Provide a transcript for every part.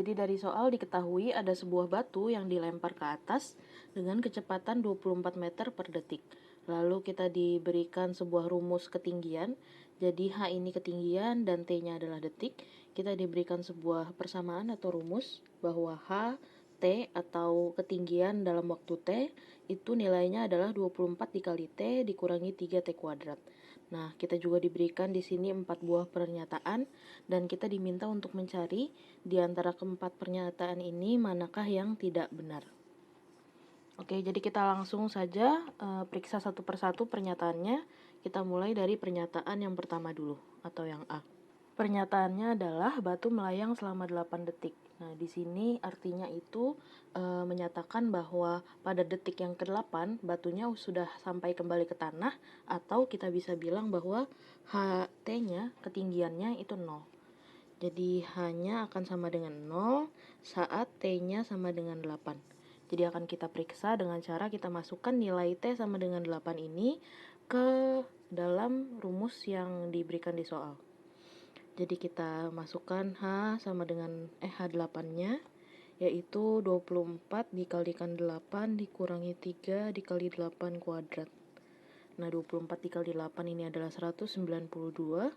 Jadi dari soal diketahui ada sebuah batu yang dilempar ke atas dengan kecepatan 24 meter per detik. Lalu kita diberikan sebuah rumus ketinggian. Jadi H ini ketinggian dan T-nya adalah detik. Kita diberikan sebuah persamaan atau rumus bahwa H, T atau ketinggian dalam waktu T itu nilainya adalah 24 dikali T dikurangi 3T kuadrat. Nah, kita juga diberikan di sini 4 buah pernyataan dan kita diminta untuk mencari di antara keempat pernyataan ini manakah yang tidak benar. Oke, jadi kita langsung saja periksa satu persatu pernyataannya. Kita mulai dari pernyataan yang pertama dulu atau yang A. Pernyataannya adalah batu melayang selama 8 detik. Nah, di sini artinya itu menyatakan bahwa pada detik yang ke-8 batunya sudah sampai kembali ke tanah, atau kita bisa bilang bahwa HT-nya, ketinggiannya itu 0. Jadi H-nya akan sama dengan 0 saat T-nya sama dengan 8. Jadi akan kita periksa dengan cara kita masukkan nilai T sama dengan 8 ini ke dalam rumus yang diberikan di soal. Jadi kita masukkan H sama dengan H8-nya, yaitu 24 dikalikan 8 dikurangi 3 dikali 8 kuadrat. Nah, 24 dikali 8 ini adalah 192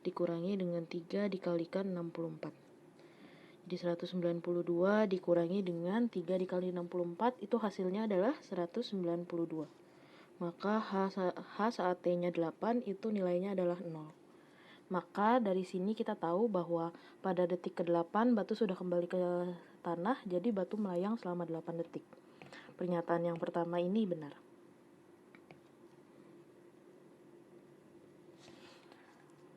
dikurangi dengan 3 dikalikan 64. Jadi 192 dikurangi dengan 3 dikali 64 itu hasilnya adalah 192. Maka H saat T-nya 8 itu nilainya adalah 0. Maka dari sini kita tahu bahwa pada detik ke-8 batu sudah kembali ke tanah, jadi batu melayang selama 8 detik. Pernyataan yang pertama ini benar.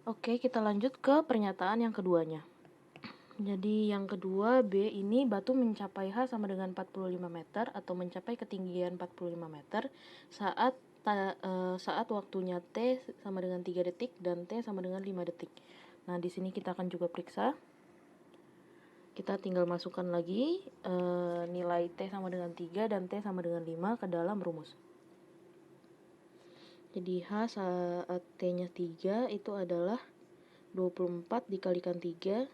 Oke, kita lanjut ke pernyataan yang keduanya. Jadi yang kedua, B ini batu mencapai H sama dengan 45 meter atau mencapai ketinggian 45 meter saat waktunya T sama dengan 3 detik dan T sama dengan 5 detik. Nah, di sini kita akan juga periksa. Kita tinggal masukkan lagi nilai T sama dengan 3 dan T sama dengan 5 ke dalam rumus. Jadi H saat T-nya 3 itu adalah 24 dikalikan 3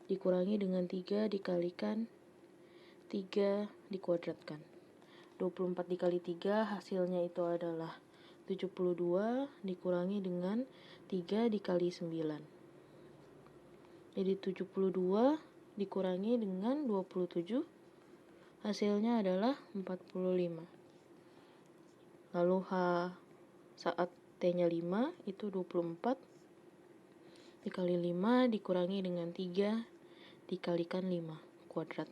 dikurangi dengan 3 dikalikan 3 dikuadratkan. 24 dikali 3 hasilnya itu adalah 72 dikurangi dengan 3 dikali 9. Jadi 72 dikurangi dengan 27 hasilnya adalah 45. Lalu H saat T-nya 5 itu 24 dikali 5 dikurangi dengan 3 dikalikan 5 kuadrat.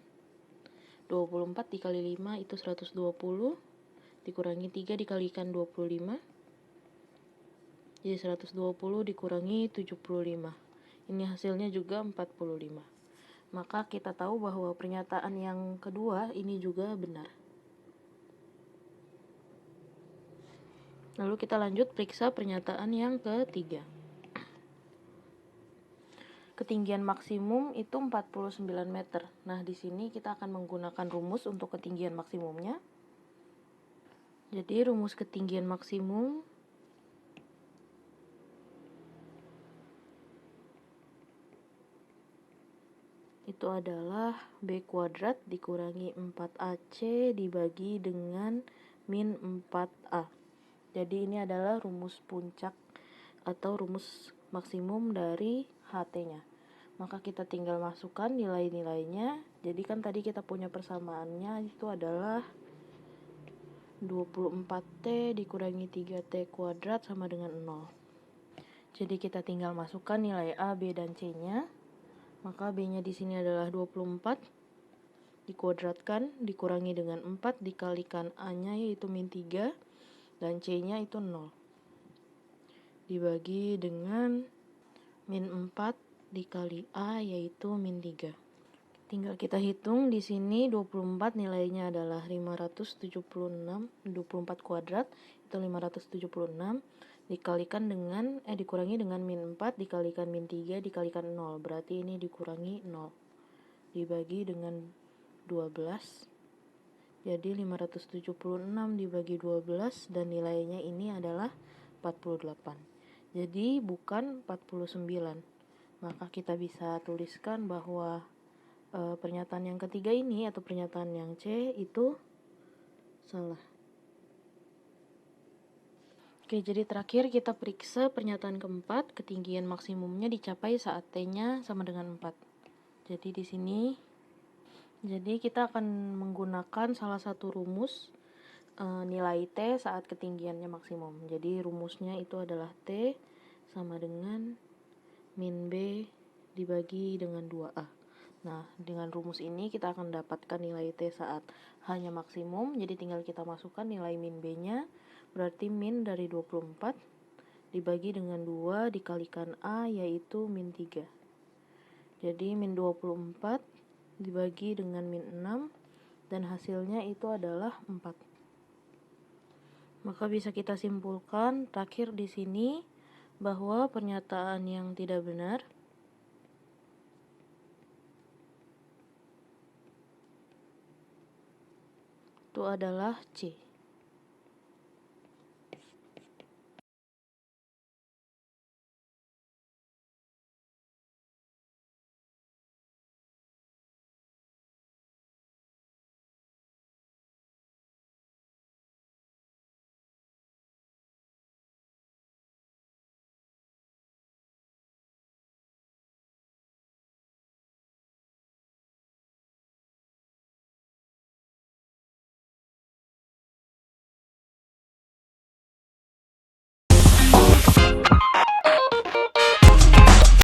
24 dikali 5 itu 120 dikurangi 3 dikalikan 25. Jadi 120 dikurangi 75. Ini hasilnya juga 45. Maka kita tahu bahwa pernyataan yang kedua ini juga benar. Lalu kita lanjut periksa pernyataan yang ketiga. Ketinggian maksimum itu 49 meter. Nah, di sini kita akan menggunakan rumus untuk ketinggian maksimumnya. Jadi rumus ketinggian maksimum itu adalah B kuadrat dikurangi 4AC dibagi dengan min 4A. Jadi ini adalah rumus puncak atau rumus maksimum dari HT-nya. Maka kita tinggal masukkan nilai-nilainya. Jadi kan tadi kita punya persamaannya itu adalah 24T dikurangi 3T kuadrat sama dengan 0. Jadi kita tinggal masukkan nilai A, B, dan C-nya. Maka B-nya di sini adalah 24 dikuadratkan dikurangi dengan 4 dikalikan A-nya yaitu min 3 dan C-nya itu 0. Dibagi dengan min 4 dikali A yaitu min 3. Tinggal kita hitung di sini 24 nilainya adalah 576, 24 kuadrat itu 576 dikalikan dengan dikurangi dengan min 4 dikalikan min 3 dikalikan 0. Berarti ini dikurangi 0. Dibagi dengan 12. Jadi 576 dibagi 12 dan nilainya ini adalah 48. Jadi bukan 49. Maka kita bisa tuliskan bahwa pernyataan yang ketiga ini atau pernyataan yang C itu salah. Oke, jadi terakhir kita periksa pernyataan keempat, ketinggian maksimumnya dicapai saat T-nya sama dengan 4. Jadi di sini, jadi kita akan menggunakan salah satu rumus nilai T saat ketinggiannya maksimum. Jadi rumusnya itu adalah T sama dengan min B dibagi dengan 2A. Nah, dengan rumus ini kita akan dapatkan nilai T saat H-nya maksimum, jadi tinggal kita masukkan nilai min B-nya, berarti min dari 24 dibagi dengan 2 dikalikan A, yaitu min 3. Jadi min 24 dibagi dengan min 6, dan hasilnya itu adalah 4. Maka bisa kita simpulkan terakhir di sini bahwa pernyataan yang tidak benar itu adalah C.